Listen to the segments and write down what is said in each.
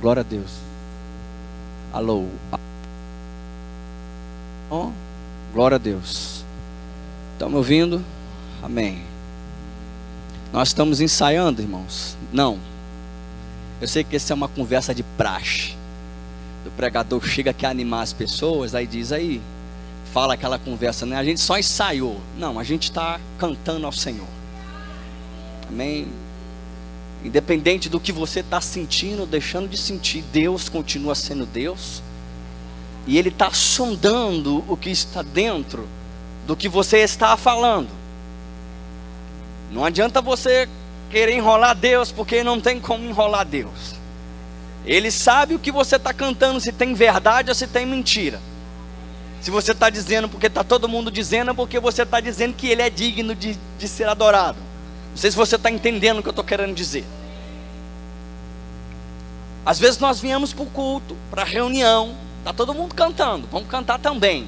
Glória a Deus. Alô. Oh, glória a Deus. Estão me ouvindo? Amém. Nós estamos ensaiando, irmãos? Não. Eu sei que essa é uma conversa de praxe. O pregador chega aqui a animar as pessoas, aí diz aí, fala aquela conversa, né? A gente só ensaiou. Não, a gente está cantando ao Senhor. Amém. Independente do que você está sentindo ou deixando de sentir, Deus continua sendo Deus. E Ele está sondando o que está dentro do que você está falando. Não adianta você querer enrolar Deus, porque não tem como enrolar Deus. Ele sabe o que você está cantando, se tem verdade ou se tem mentira. Se você está dizendo porque está todo mundo dizendo, é porque você está dizendo que Ele é digno de ser adorado. Não sei se você está entendendo o que eu estou querendo dizer. Às vezes nós viemos para o culto, para a reunião, está todo mundo cantando, vamos cantar também.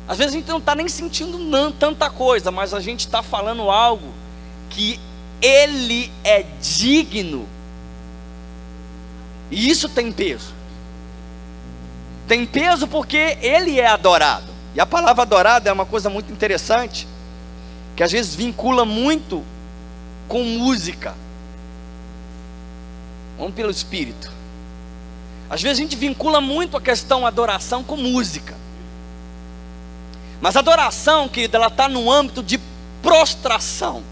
Às vezes a gente não está nem sentindo tanta coisa, mas a gente está falando algo que Ele é digno. E isso tem peso. Tem peso porque Ele é adorado. E a palavra adorado é uma coisa muito interessante, que às vezes vincula muito com música. Vamos pelo Espírito. Às vezes a gente vincula muito a questão adoração com música. Mas a adoração, querida, ela está no âmbito de prostração.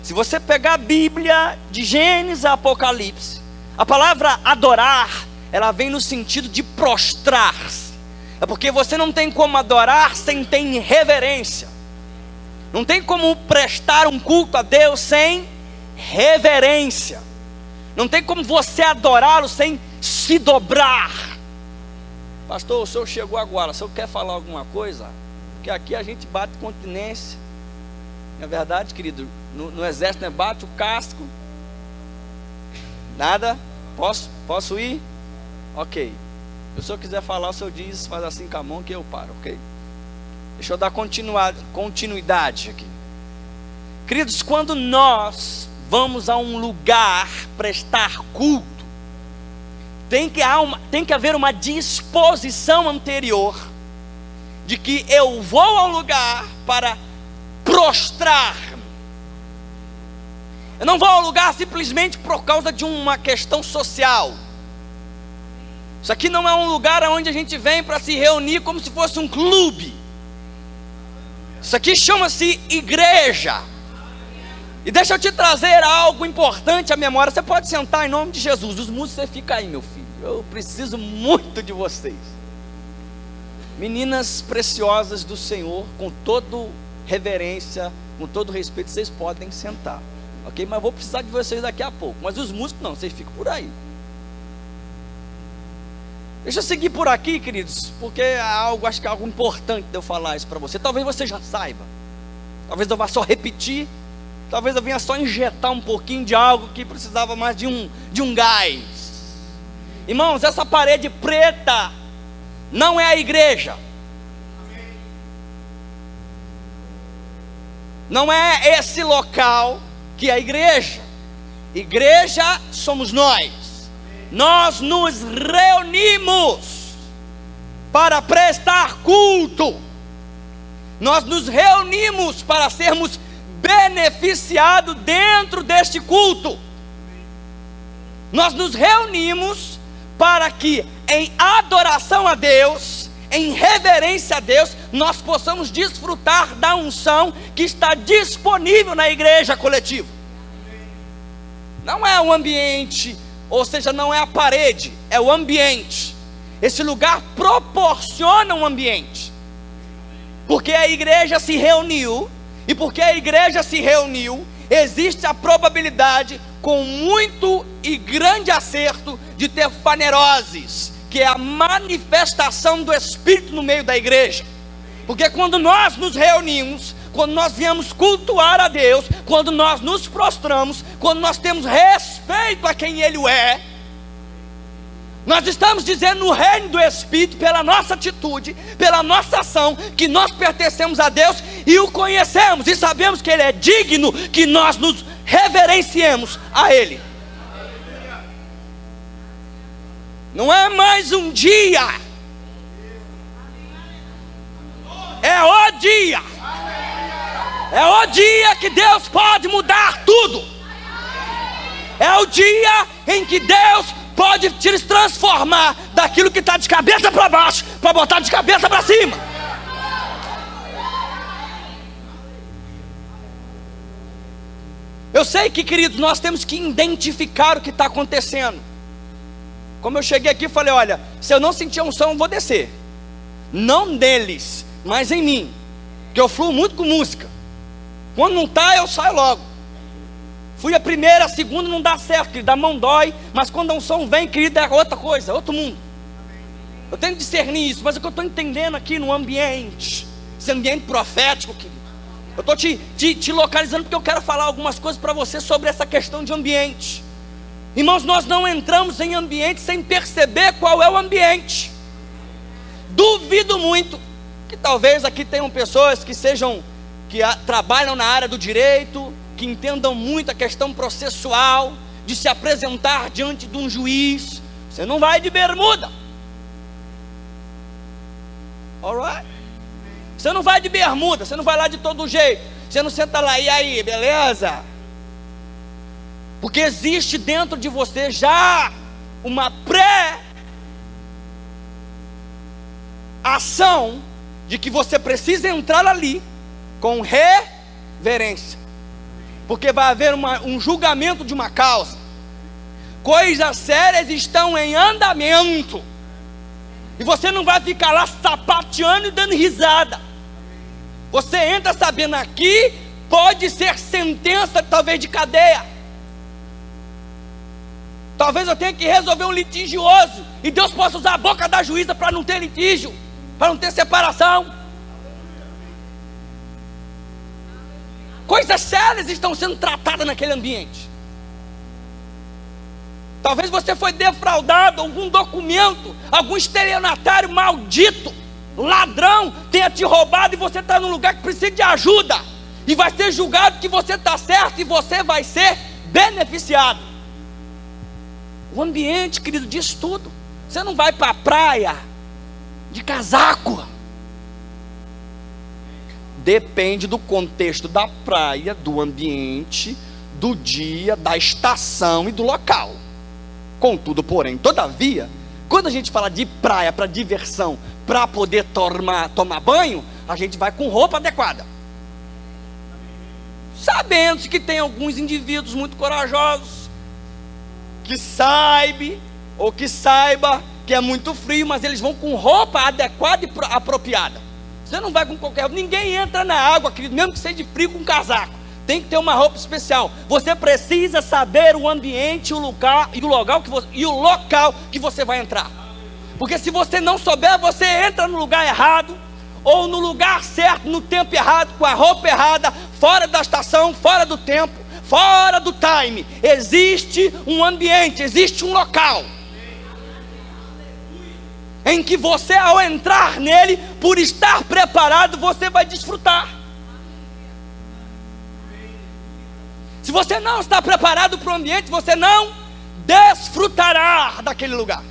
Se você pegar a Bíblia de Gênesis a Apocalipse, a palavra adorar, ela vem no sentido de prostrar-se. É porque você não tem como adorar sem ter reverência. Não tem como prestar um culto a Deus sem reverência. Não tem como você adorá-lo sem se dobrar. Pastor, o senhor chegou agora, o senhor quer falar alguma coisa? Porque aqui a gente bate continência. Não é verdade, querido? No exército, né? Bate o casco. Nada? Posso ir? Ok. Se o senhor quiser falar, o senhor diz, faz assim com a mão que eu paro, ok? Deixa eu dar continuidade aqui. Queridos, quando nós vamos a um lugar prestar culto, tem que haver uma disposição anterior, de que eu vou ao lugar para prostrar-me. Eu não vou ao lugar simplesmente por causa de uma questão social. Isso aqui não é um lugar onde a gente vem para se reunir como se fosse um clube. Isso aqui chama-se igreja. E deixa eu te trazer algo importante à memória. Você pode sentar em nome de Jesus. Os músicos, você fica aí, meu filho. Eu preciso muito de vocês. Meninas preciosas do Senhor, com toda reverência, com todo respeito, vocês podem sentar, ok? Mas vou precisar de vocês daqui a pouco. Mas os músicos não, vocês ficam por aí. Deixa eu seguir por aqui, queridos, porque acho que é algo importante de eu falar isso para você. Talvez você já saiba, talvez eu vá só repetir, talvez eu venha só injetar um pouquinho de algo que precisava mais de um gás. Irmãos, essa parede preta não é a igreja. Não é esse local que é a igreja. Igreja somos nós. Nós nos reunimos para prestar culto. Nós nos reunimos para sermos beneficiados dentro deste culto. Nós nos reunimos para que em adoração a Deus, em reverência a Deus, nós possamos desfrutar da unção que está disponível na igreja coletiva. Não é o ambiente, ou seja, não é a parede, é o ambiente. Esse lugar proporciona um ambiente, porque a igreja se reuniu, e porque a igreja se reuniu, existe a probabilidade, com muito e grande acerto, de ter faneroses, que é a manifestação do Espírito no meio da igreja. Porque quando nós nos reunimos, quando nós viemos cultuar a Deus, quando nós nos prostramos, quando nós temos respeito a quem Ele é, nós estamos dizendo no reino do Espírito, pela nossa atitude, pela nossa ação, que nós pertencemos a Deus e o conhecemos, e sabemos que Ele é digno, que nós nos reverenciemos a Ele. Não é mais um dia, é o dia. É o dia que Deus pode mudar tudo. É o dia em que Deus pode te transformar daquilo que está de cabeça para baixo, para botar de cabeça para cima. Eu sei que, queridos, nós temos que identificar o que está acontecendo. Como eu cheguei aqui e falei, olha, se eu não sentir a unção, eu vou descer. Não neles, mas em mim. Porque eu fluo muito com música. Quando não está, eu saio logo. Fui a primeira, a segunda não dá certo, querido, a mão dói. Mas quando a unção vem, querido, é outra coisa, é outro mundo. Eu tenho que discernir isso, mas é o que eu estou entendendo aqui no ambiente. Esse ambiente profético, querido. Eu estou te localizando porque eu quero falar algumas coisas para você sobre essa questão de ambiente. Irmãos, nós não entramos em ambiente sem perceber qual é o ambiente. Duvido muito que talvez aqui tenham pessoas que trabalham na área do direito, que entendam muito a questão processual, de se apresentar diante de um juiz. Você não vai de bermuda. Alright? Você não vai de bermuda, você não vai lá de todo jeito. Você não senta lá, e aí, beleza? Porque existe dentro de você já uma pré-ação de que você precisa entrar ali com reverência, porque vai haver um julgamento de uma causa. Coisas sérias estão em andamento, e você não vai ficar lá sapateando e dando risada. Você entra sabendo, aqui pode ser sentença, talvez de cadeia. Talvez eu tenha que resolver um litigioso, e Deus possa usar a boca da juíza para não ter litígio, para não ter separação. Coisas sérias estão sendo tratadas naquele ambiente. Talvez você foi defraudado, algum documento, algum estelionatário maldito, ladrão, tenha te roubado, e você está num lugar que precisa de ajuda, e vai ser julgado que você está certo, e você vai ser beneficiado. O ambiente, querido, diz tudo. Você não vai para a praia de casaco. Depende do contexto da praia, do ambiente, do dia, da estação e do local. Contudo, porém, todavia, quando a gente fala de praia para diversão, para poder tomar banho, a gente vai com roupa adequada, sabendo que tem alguns indivíduos muito corajosos que saiba que é muito frio, mas eles vão com roupa adequada e apropriada. Você não vai com qualquer roupa. Ninguém entra na água, querido, mesmo que seja de frio, com casaco. Tem que ter uma roupa especial. Você precisa saber o ambiente, o local que você vai entrar. Porque se você não souber, você entra no lugar errado, ou no lugar certo, no tempo errado, com a roupa errada, fora da estação, fora do tempo, fora do time. Existe um ambiente, existe um local em que você, ao entrar nele, por estar preparado, você vai desfrutar. Se você não está preparado para o ambiente, você não desfrutará daquele lugar.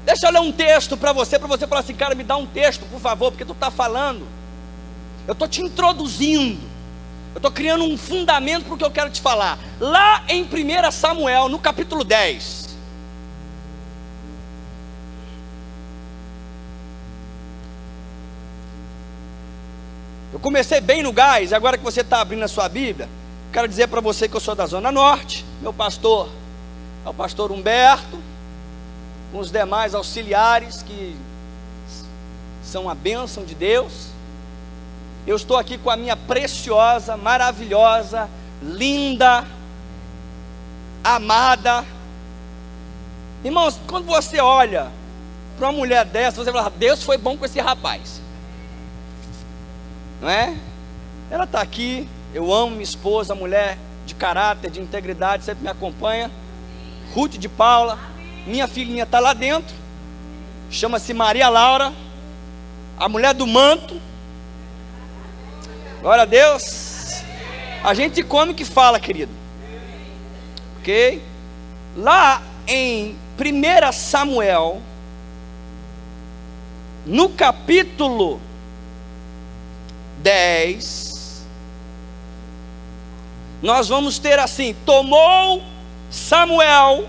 Deixa eu ler um texto para você falar assim, cara, me dá um texto, por favor, porque tu está falando. Eu estou te introduzindo, eu estou criando um fundamento para o que eu quero te falar. Lá em 1 Samuel, no capítulo 10. Eu comecei bem no gás, agora que você está abrindo a sua Bíblia, quero dizer para você que eu sou da Zona Norte. Meu pastor é o pastor Humberto, com os demais auxiliares que são a bênção de Deus. Eu estou aqui com a minha preciosa, maravilhosa, linda, amada. Irmãos, quando você olha para uma mulher dessa, você fala, Deus foi bom com esse rapaz, não é? Ela está aqui, eu amo minha esposa, mulher de caráter, de integridade, sempre me acompanha. Ruth de Paula, minha filhinha está lá dentro, chama-se Maria Laura, a mulher do manto. Glória a Deus. A gente come o que fala, querido, ok? Lá em 1 Samuel, no capítulo 10, nós vamos ter assim: tomou Samuel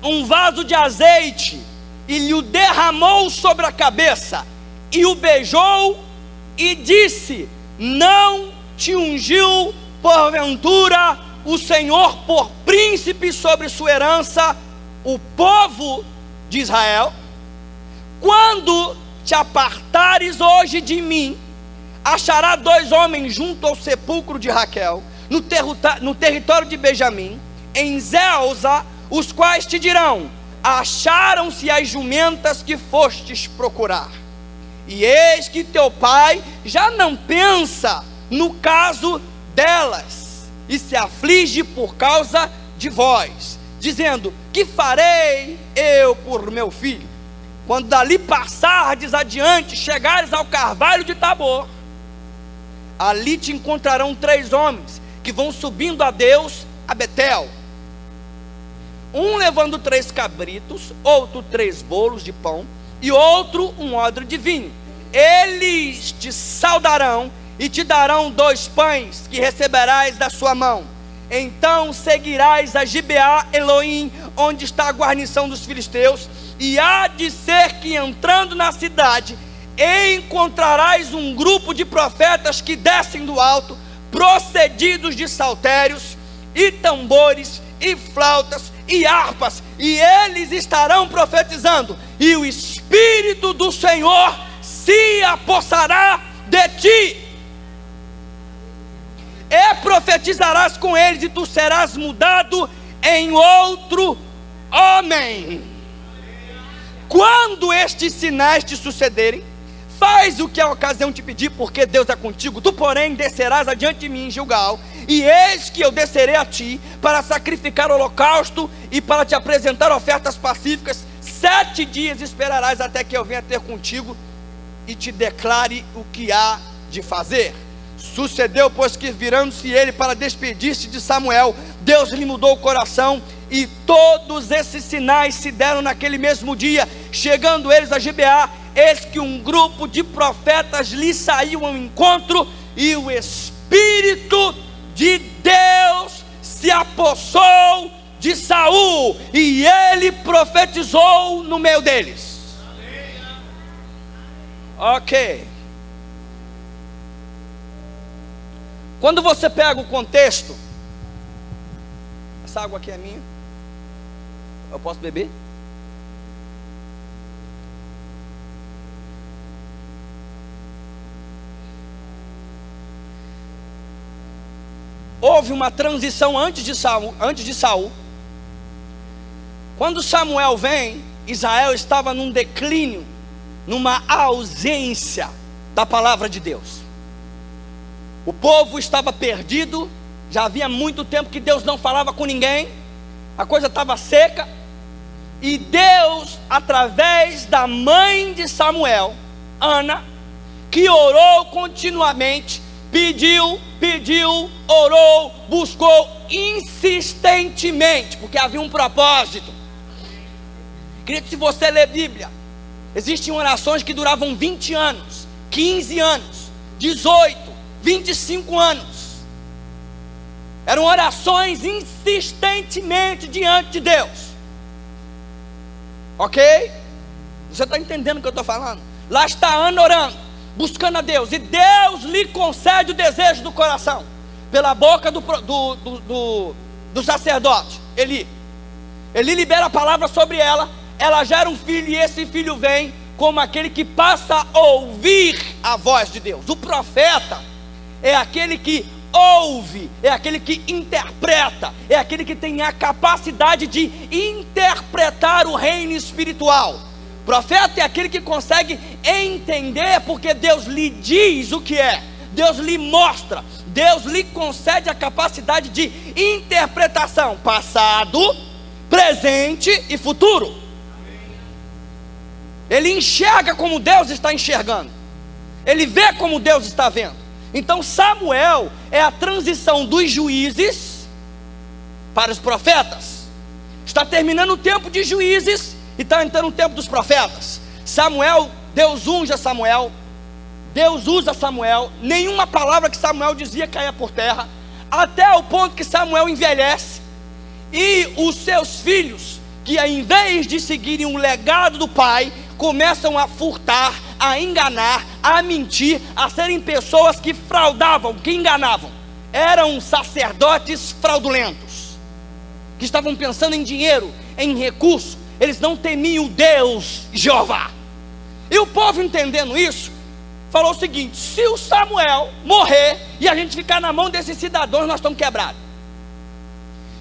um vaso de azeite e lhe o derramou sobre a cabeça, e o beijou e disse: não te ungiu porventura o Senhor por príncipe sobre sua herança, o povo de Israel? Quando te apartares hoje de mim, achará 2 homens junto ao sepulcro de Raquel, no território de Benjamim, em Zelza, os quais te dirão: acharam-se as jumentas que fostes procurar. E eis que teu pai já não pensa no caso delas, e se aflige por causa de vós, dizendo: que farei eu por meu filho? Quando dali passardes adiante, chegares ao carvalho de Tabor, ali te encontrarão 3 homens, que vão subindo a Deus a Betel, um levando 3 cabritos, outro 3 bolos de pão, e outro um odre de vinho. Eles te saudarão e te darão 2 pães que receberás da sua mão. Então seguirás a Gibeá Elohim, onde está a guarnição dos filisteus, e há de ser que entrando na cidade encontrarás um grupo de profetas que descem do alto, procedidos de saltérios e tambores e flautas e harpas, e eles estarão profetizando, e o Espírito do Senhor se apossará de ti, e profetizarás com eles, e tu serás mudado em outro homem. Quando estes sinais te sucederem, faz o que a ocasião te pedir, porque Deus é contigo. Tu, porém, descerás adiante de mim em Gilgal, e eis que eu descerei a ti para sacrificar holocausto e para te apresentar ofertas pacíficas. 7 dias esperarás até que eu venha ter contigo e te declare o que há de fazer. Sucedeu, pois, que virando-se ele para despedir-se de Samuel, Deus lhe mudou o coração, e todos esses sinais se deram naquele mesmo dia. Chegando eles a Gibeá, eis que um grupo de profetas lhe saiu ao encontro, e o Espírito de Deus se apossou de Saul, e ele profetizou no meio deles. Ok. Quando você pega o contexto, essa água aqui é minha, eu posso beber? Houve uma transição antes de Saul. Quando Samuel vem, Israel estava num declínio, numa ausência da palavra de Deus. O povo estava perdido, já havia muito tempo que Deus não falava com ninguém, a coisa estava seca, e Deus, através da mãe de Samuel, Ana, que orou continuamente, pediu, orou, buscou insistentemente, porque havia um propósito. Querido, se você ler Bíblia, existem orações que duravam 20 anos, 15 anos, 18, 25 anos. Eram orações insistentemente diante de Deus. Ok? Você está entendendo o que eu estou falando? Lá está Ana orando, buscando a Deus, e Deus lhe concede o desejo do coração, pela boca do sacerdote Eli. Ele libera a palavra sobre ela, ela gera um filho, e esse filho vem como aquele que passa a ouvir a voz de Deus. O profeta é aquele que ouve, é aquele que interpreta, é aquele que tem a capacidade de interpretar o reino espiritual. Profeta é aquele que consegue entender, porque Deus lhe diz o que é, Deus lhe mostra, Deus lhe concede a capacidade de interpretação, passado, presente e futuro. Ele enxerga como Deus está enxergando, ele vê como Deus está vendo. Então Samuel é a transição dos juízes para os profetas. Está terminando o tempo de juízes e está entrando o tempo dos profetas. Samuel, Deus unge Samuel, Deus usa Samuel, nenhuma palavra que Samuel dizia caía por terra, até o ponto que Samuel envelhece, e os seus filhos, que em vez de seguirem o legado do pai, começam a furtar, a enganar, a mentir, a serem pessoas que fraudavam, que enganavam. Eram sacerdotes fraudulentos, que estavam pensando em dinheiro, em recurso. Eles não temiam Deus, Jeová. E o povo, entendendo isso, falou o seguinte: se o Samuel morrer e a gente ficar na mão desses cidadãos, nós estamos quebrados.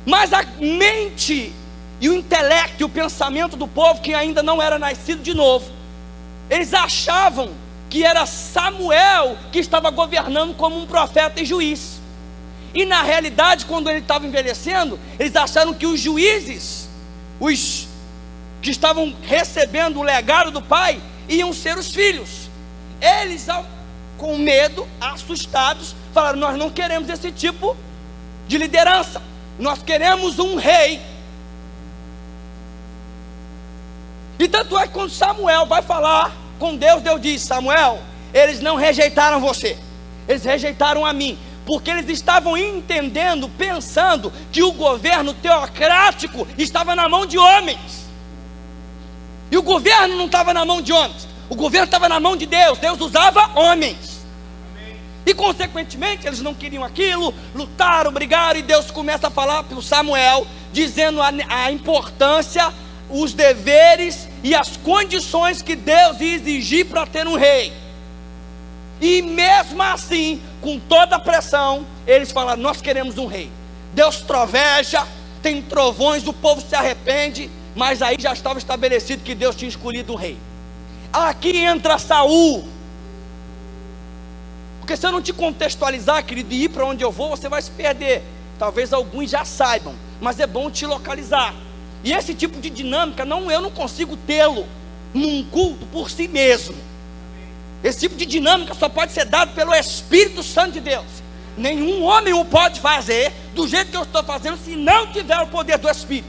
Mas a mente e o intelecto e o pensamento do povo, que ainda não era nascido de novo, eles achavam que era Samuel que estava governando como um profeta e juiz. E na realidade, quando ele estava envelhecendo, eles acharam que os juízes, os que estavam recebendo o legado do pai, iam ser os filhos. Eles, com medo, assustados, falaram: nós não queremos esse tipo de liderança, nós queremos um rei. E tanto é que quando Samuel vai falar com Deus, Deus diz: Samuel, eles não rejeitaram você, eles rejeitaram a mim, porque eles estavam entendendo, pensando que o governo teocrático estava na mão de homens. E o governo não estava na mão de homens, o governo estava na mão de Deus. Deus usava homens. E consequentemente eles não queriam aquilo, lutaram, brigaram, e Deus começa a falar para o Samuel, dizendo a importância, os deveres e as condições que Deus ia exigir para ter um rei. E mesmo assim, com toda a pressão, eles falaram: nós queremos um rei. Deus troveja, tem trovões, o povo se arrepende, mas aí já estava estabelecido que Deus tinha escolhido um rei. Aqui entra Saul. Porque se eu não te contextualizar, querido, e ir para onde eu vou, você vai se perder. Talvez alguns já saibam, mas é bom te localizar. E esse tipo de dinâmica, eu não consigo tê-lo num culto por si mesmo. Esse tipo de dinâmica só pode ser dado pelo Espírito Santo de Deus. Nenhum homem o pode fazer do jeito que eu estou fazendo, se não tiver o poder do Espírito.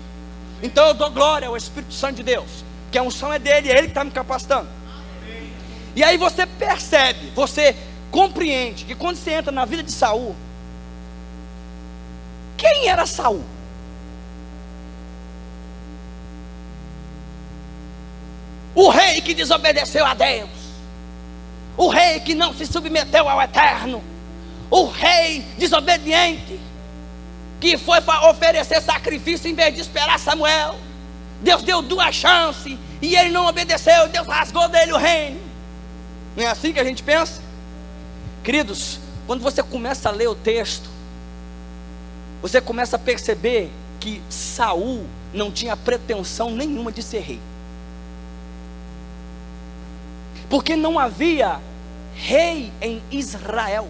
Então eu dou glória ao Espírito Santo de Deus, que a unção é dele, é ele que está me capacitando. E aí você percebe, você compreende que quando você entra na vida de Saul, quem era Saul? O rei que desobedeceu a Deus, o rei que não se submeteu ao Eterno, o rei desobediente, que foi oferecer sacrifício em vez de esperar Samuel. Deus deu 2 chances e ele não obedeceu, Deus rasgou dele o reino. Não é assim que a gente pensa? Queridos, quando você começa a ler o texto, você começa a perceber que Saul não tinha pretensão nenhuma de ser rei, porque não havia rei em Israel.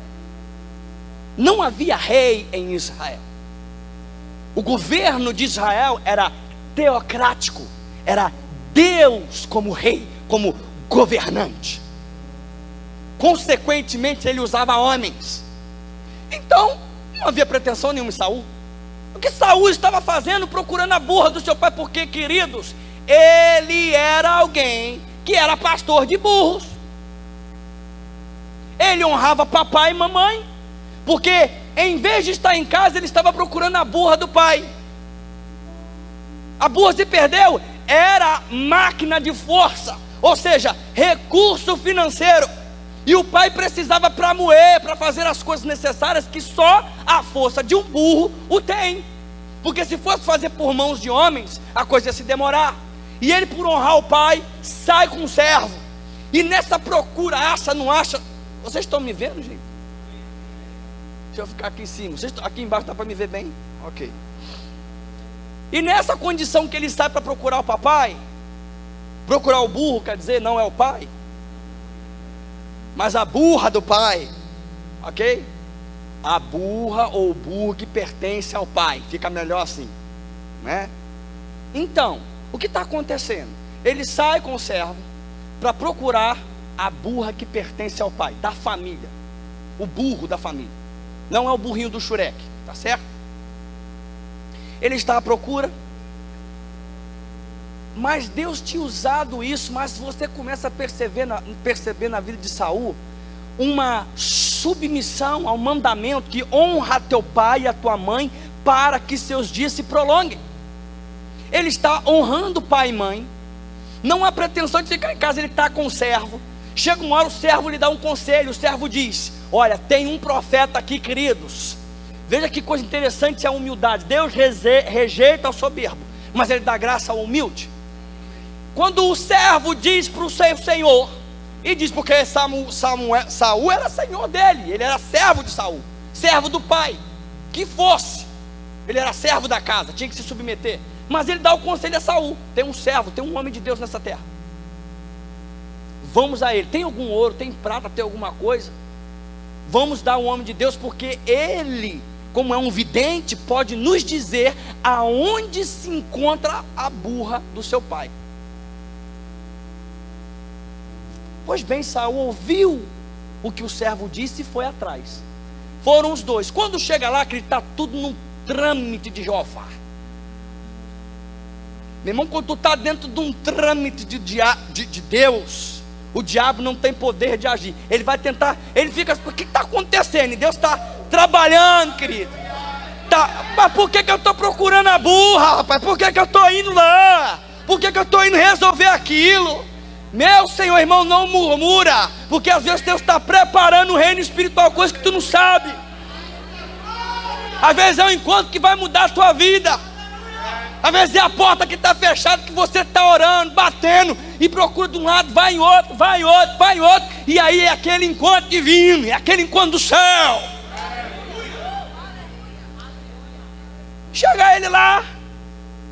Não havia rei em Israel. O governo de Israel era teocrático, era Deus como rei, como governante. Consequentemente ele usava homens. Então não havia pretensão nenhuma em Saul. O que Saul estava fazendo? Procurando a burra do seu pai. Porque, queridos, ele era alguém que era pastor de burros. Ele honrava papai e mamãe, porque em vez de estar em casa, ele estava procurando a burra do pai. A burra se perdeu, era máquina de força, ou seja, recurso financeiro. E o pai precisava para moer, para fazer as coisas necessárias, que só a força de um burro o tem. Porque se fosse fazer por mãos de homens, a coisa ia se demorar. E ele, por honrar o pai, sai com o servo. E nessa procura, acha, não acha. Vocês estão me vendo, gente? Deixa eu ficar aqui em cima. Aqui embaixo dá para me ver bem? Ok. E nessa condição que ele sai para procurar o papai, procurar o burro, quer dizer, não é o pai, mas a burra do pai, ok? A burra ou o burro que pertence ao pai, fica melhor assim, né? Então, o que está acontecendo? Ele sai com o servo para procurar a burra que pertence ao pai, da família, o burro da família, não é o burrinho do Shurek, tá certo? Ele está à procura, Mas Deus tinha usado isso, mas você começa a perceber na vida de Saul uma submissão ao mandamento que honra teu pai e a tua mãe para que seus dias se prolonguem. Ele está honrando pai e mãe, não há pretensão de ficar em casa. Ele está com o servo, chega uma hora, o servo lhe dá um conselho, o servo diz: olha, tem um profeta aqui, queridos. Veja que coisa interessante a humildade. Deus rejeita o soberbo, mas Ele dá graça ao humilde. Quando o servo diz para o seu senhor, e diz porque Saul era senhor dele, ele era servo de Saul, servo do pai, que fosse, ele era servo da casa, tinha que se submeter. Mas ele dá o conselho a Saul: tem um servo, tem um homem de Deus nessa terra, vamos a ele. Tem algum ouro, tem prata, tem alguma coisa? Vamos dar um homem de Deus, porque ele, como é um vidente, pode nos dizer aonde se encontra a burra do seu pai. Pois bem, Saul ouviu o que o servo disse e foi atrás. Foram os dois. Quando chega lá, que está tudo num trâmite de Jeová. Meu irmão, quando tu está dentro de um trâmite de Deus, o diabo não tem poder de agir. Ele vai tentar, ele fica: o que está acontecendo? E Deus está trabalhando, querido. Mas por que eu estou procurando a burra, rapaz? Por que eu estou indo lá? Por que eu estou indo resolver aquilo? Meu Senhor, irmão, não murmura, porque às vezes Deus está preparando o reino espiritual, coisa que tu não sabe. Às vezes é um encontro que vai mudar a tua vida. Às vezes é a porta que está fechada, que você está orando, batendo, e procura de um lado, vai em outro, vai em outro, vai em outro, e aí é aquele encontro divino, é aquele encontro do céu. Chega ele lá,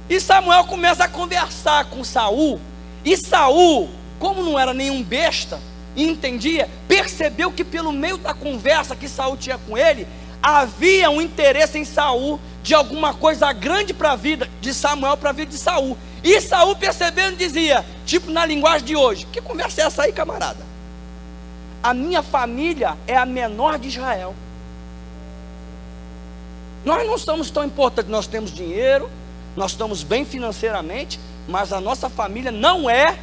e Samuel começa a conversar com Saul, e Saul, como não era nenhum besta e entendia, percebeu que pelo meio da conversa que Saul tinha com ele, havia um interesse em Saul de alguma coisa grande para a vida de Samuel, para a vida de Saul. E Saul, percebendo, dizia, tipo na linguagem de hoje: que conversa é essa aí, camarada? A minha família é a menor de Israel. Nós não somos tão importantes, nós temos dinheiro, nós estamos bem financeiramente, mas a nossa família não é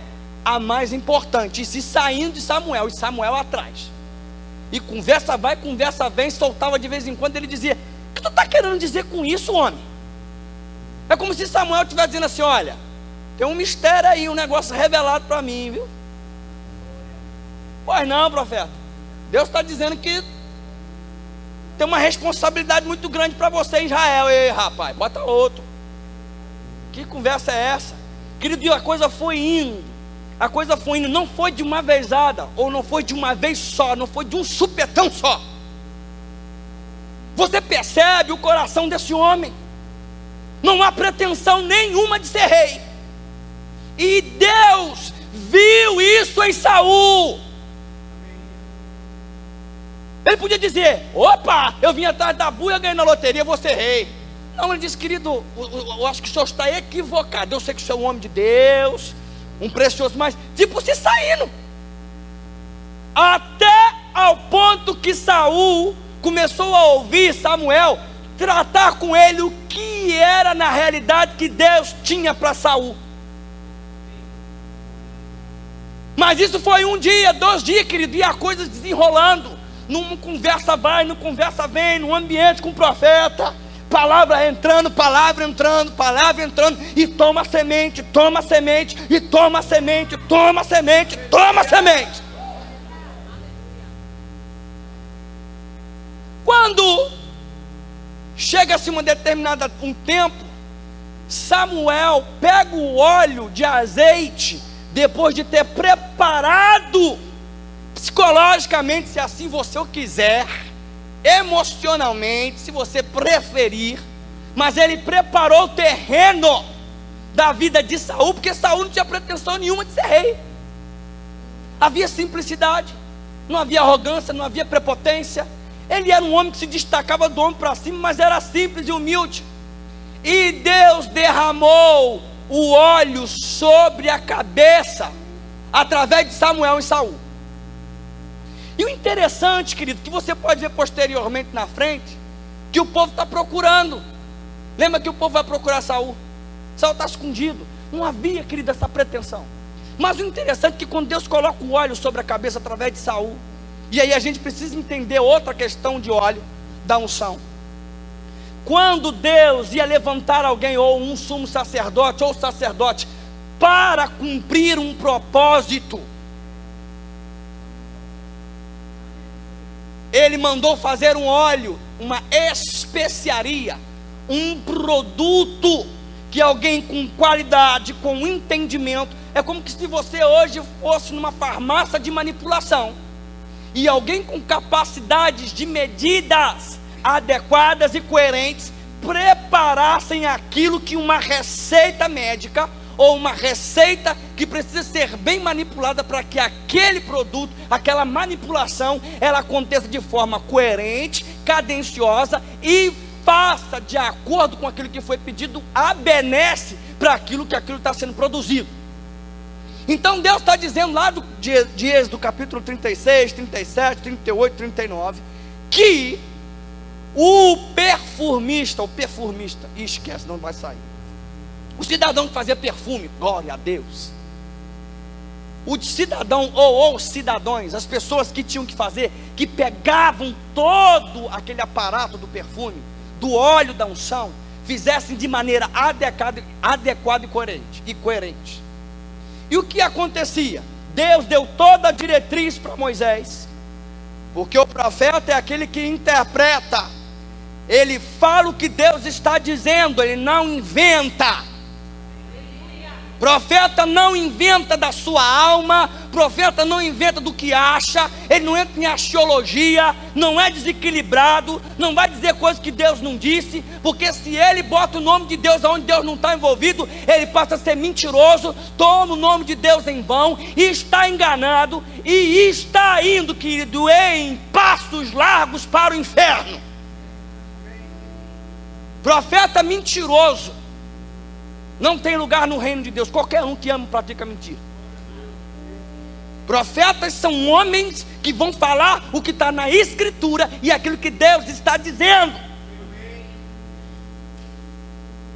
a mais importante. E se saindo de Samuel, e Samuel atrás, e conversa vai, conversa vem, soltava de vez em quando. Ele dizia: o que tu está querendo dizer com isso, homem? É como se Samuel estivesse dizendo assim: olha, tem um mistério aí, um negócio revelado para mim, viu? Pois não, profeta, Deus está dizendo que tem uma responsabilidade muito grande para você em Israel. Ei, rapaz, bota outro. Que conversa é essa? Querido, e a coisa foi indo, não foi de uma vezada, ou não foi de uma vez só, não foi de um supetão só. Você percebe o coração desse homem, não há pretensão nenhuma de ser rei, e Deus viu isso em Saul. Ele podia dizer: opa, eu vim atrás da buia, ganhei na loteria, vou ser rei. Não, ele disse: querido, eu acho que o senhor está equivocado. Eu sei que o senhor é um homem de Deus, um precioso, mas tipo se saindo. Até ao ponto que Saul começou a ouvir Samuel tratar com ele o que era na realidade que Deus tinha para Saul. Mas isso foi um dia, 2 dias, querido, e a coisa desenrolando. Numa conversa vai, numa conversa vem, num ambiente com o profeta, palavra entrando, palavra entrando, palavra entrando, e toma semente, toma semente, e toma semente, toma semente, toma semente. Quando chega-se um tempo, Samuel pega o óleo de azeite, depois de ter preparado psicologicamente, se assim você o quiser, emocionalmente, se você preferir, mas ele preparou o terreno da vida de Saul, porque Saul não tinha pretensão nenhuma de ser rei. Havia simplicidade, não havia arrogância, não havia prepotência. Ele era um homem que se destacava do homem para cima, mas era simples e humilde. E Deus derramou o óleo sobre a cabeça através de Samuel e Saul. E o interessante, querido, que você pode ver posteriormente na frente, que o povo está procurando. Lembra que o povo vai procurar Saul? Saul está escondido. Não havia, querido, essa pretensão. Mas o interessante é que quando Deus coloca o óleo sobre a cabeça através de Saul, e aí a gente precisa entender outra questão de óleo, da unção. Quando Deus ia levantar alguém, ou um sumo sacerdote, ou sacerdote, para cumprir um propósito, Ele mandou fazer um óleo, uma especiaria, um produto que alguém com qualidade, com entendimento. É como se você hoje fosse numa farmácia de manipulação e alguém com capacidades de medidas adequadas e coerentes preparassem aquilo que uma receita médica ou uma receita que precisa ser bem manipulada para que aquele produto, aquela manipulação, ela aconteça de forma coerente, cadenciosa e faça de acordo com aquilo que foi pedido, abenece para aquilo que está sendo produzido. Então Deus está dizendo lá de Êxodo capítulo 36, 37, 38, 39, que o perfumista, esquece, não vai sair. O cidadão que fazia perfume, glória a Deus. O cidadão ou os cidadãos, as pessoas que tinham que fazer, que pegavam todo aquele aparato do perfume, do óleo da unção, fizessem de maneira adequada e coerente. E o que acontecia? Deus deu toda a diretriz para Moisés, porque o profeta é aquele que interpreta, ele fala o que Deus está dizendo, ele não inventa. Profeta não inventa da sua alma, profeta não inventa do que acha, ele não entra em axiologia, não é desequilibrado, não vai dizer coisas que Deus não disse, porque se ele bota o nome de Deus onde Deus não está envolvido, ele passa a ser mentiroso, toma o nome de Deus em vão, e está enganado, e está indo, querido, em passos largos para o inferno. Profeta mentiroso não tem lugar no reino de Deus. Qualquer um que ama pratica mentira. Profetas são homens que vão falar o que está na escritura e aquilo que Deus está dizendo.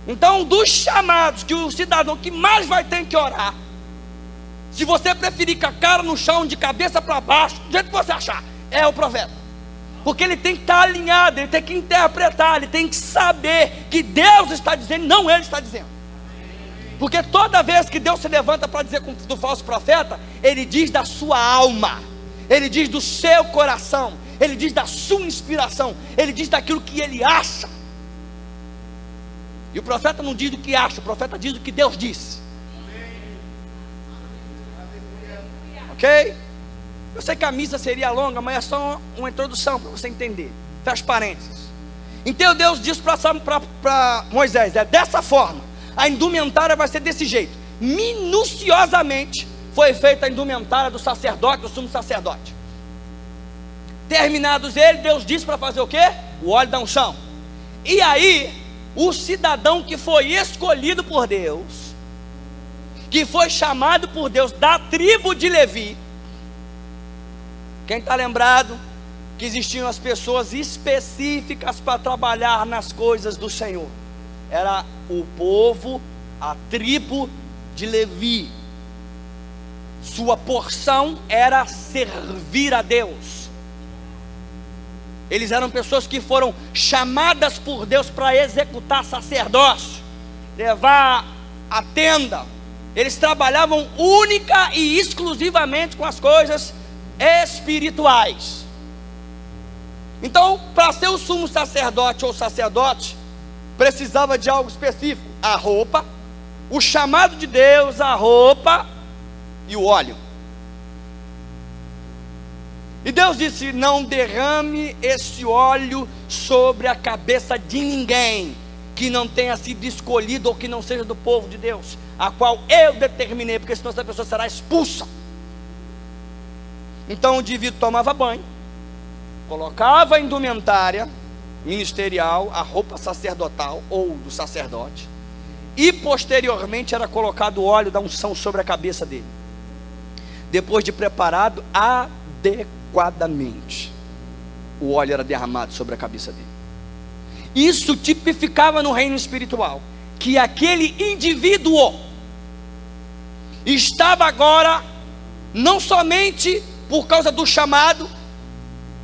Então, dos chamados que o cidadão que mais vai ter que orar, se você preferir com a cara no chão, de cabeça para baixo, do jeito que você achar, é o profeta. Porque ele tem que estar alinhado, ele tem que interpretar, ele tem que saber que Deus está dizendo, não ele está dizendo. Porque toda vez que Deus se levanta para dizer do falso profeta, ele diz da sua alma, ele diz do seu coração, ele diz da sua inspiração, ele diz daquilo que ele acha. E o profeta não diz do que acha, o profeta diz do que Deus disse. Ok? Eu sei que a missa seria longa, mas é só uma introdução para você entender. Fecha parênteses. Então Deus disse para Moisés, é dessa forma. A indumentária vai ser desse jeito. Minuciosamente foi feita a indumentária do sacerdote, do sumo sacerdote. Terminados ele, Deus disse para fazer o quê? O óleo da unção. E aí, o cidadão que foi escolhido por Deus, que foi chamado por Deus da tribo de Levi. Quem está lembrado que existiam as pessoas específicas para trabalhar nas coisas do Senhor? Era o povo, a tribo de Levi. Sua porção era servir a Deus. Eles eram pessoas que foram chamadas por Deus para executar sacerdócio, levar a tenda. Eles trabalhavam única e exclusivamente com as coisas espirituais. Então, para ser o sumo sacerdote ou sacerdote, precisava de algo específico: a roupa, o chamado de Deus, a roupa e o óleo. E Deus disse: não derrame esse óleo sobre a cabeça de ninguém que não tenha sido escolhido ou que não seja do povo de Deus, a qual eu determinei, porque senão essa pessoa será expulsa. Então o indivíduo tomava banho, colocava a indumentária ministerial, a roupa sacerdotal ou do sacerdote, e posteriormente era colocado o óleo da unção sobre a cabeça dele, depois de preparado adequadamente. O óleo era derramado sobre a cabeça dele. Isso tipificava no reino espiritual que aquele indivíduo estava agora, não somente por causa do chamado,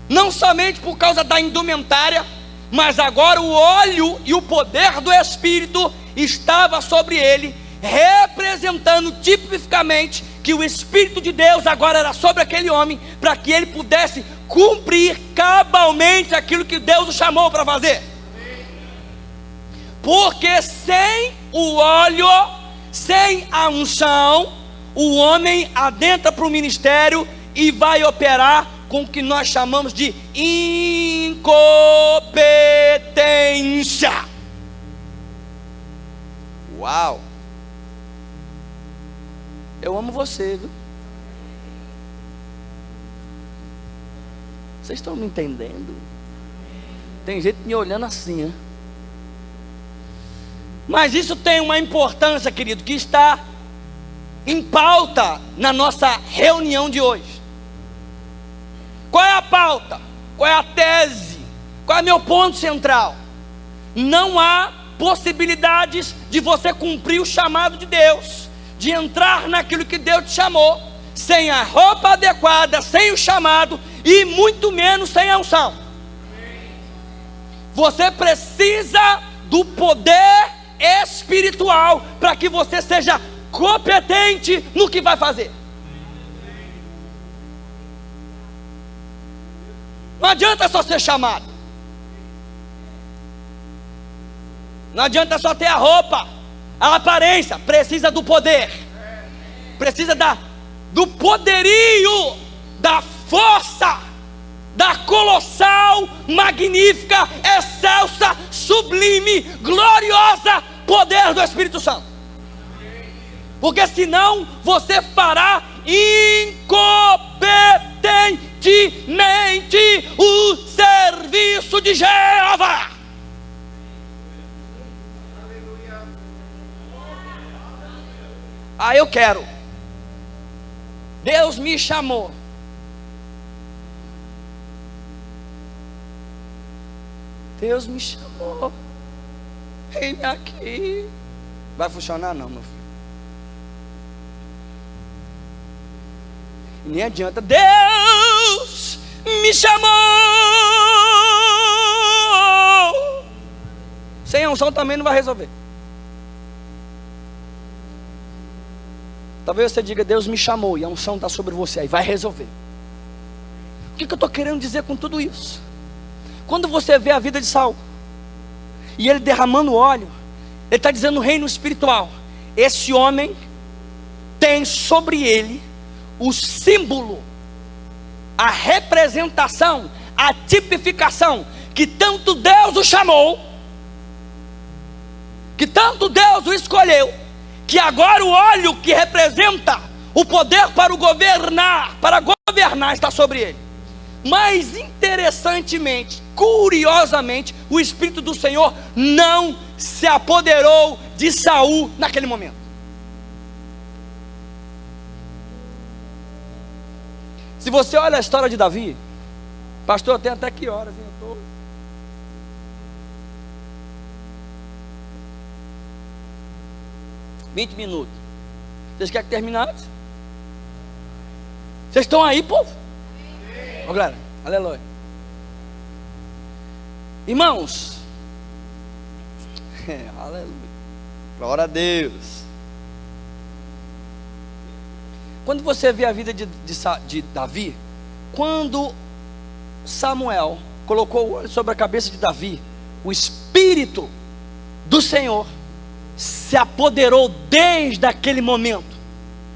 não somente por causa da indumentária, mas agora o óleo e o poder do Espírito estava sobre ele, representando tipificamente que o Espírito de Deus agora era sobre aquele homem, para que ele pudesse cumprir cabalmente aquilo que Deus o chamou para fazer. Porque sem o óleo, sem a unção, o homem adentra para o ministério e vai operar com o que nós chamamos de incompetência. Uau! Eu amo você, viu? Vocês estão me entendendo? Tem gente me olhando assim, né? Mas isso tem uma importância, querido, que está em pauta na nossa reunião de hoje. Qual é a pauta? Qual é a tese? Qual é o meu ponto central? Não há possibilidades de você cumprir o chamado de Deus, de entrar naquilo que Deus te chamou, sem a roupa adequada, sem o chamado e muito menos sem a unção. Você precisa do poder espiritual para que você seja competente no que vai fazer. Não adianta só ser chamado, não adianta só ter a roupa, a aparência. Precisa do poder, precisa do poderio, da força, da colossal, magnífica, excelsa, sublime, gloriosa poder do Espírito Santo. Porque senão você fará incompetentemente o serviço de Jeová. Eu quero. Deus me chamou. Deus me chamou. Eis-me aqui. Vai funcionar não, meu filho. E nem adianta. Deus me chamou. Sem unção também não vai resolver. Talvez você diga: Deus me chamou e a unção está sobre você, aí vai resolver. O que eu estou querendo dizer com tudo isso? Quando você vê a vida de Saul e ele derramando óleo, ele está dizendo no reino espiritual: esse homem tem sobre ele o símbolo, a representação, a tipificação, que tanto Deus o chamou, que tanto Deus o escolheu, que agora o óleo que representa o poder para governar está sobre ele. Mas interessantemente, curiosamente, o Espírito do Senhor não se apoderou de Saul naquele momento. Se você olha a história de Davi, pastor, eu tenho até que horas, hein? Eu tô... ...20 minutos. Vocês querem que termine? Vocês estão aí, povo? Ô, galera, aleluia. Irmãos, aleluia, glória a Deus. Quando você vê a vida de Davi, quando Samuel colocou o olho sobre a cabeça de Davi, o Espírito do Senhor se apoderou desde aquele momento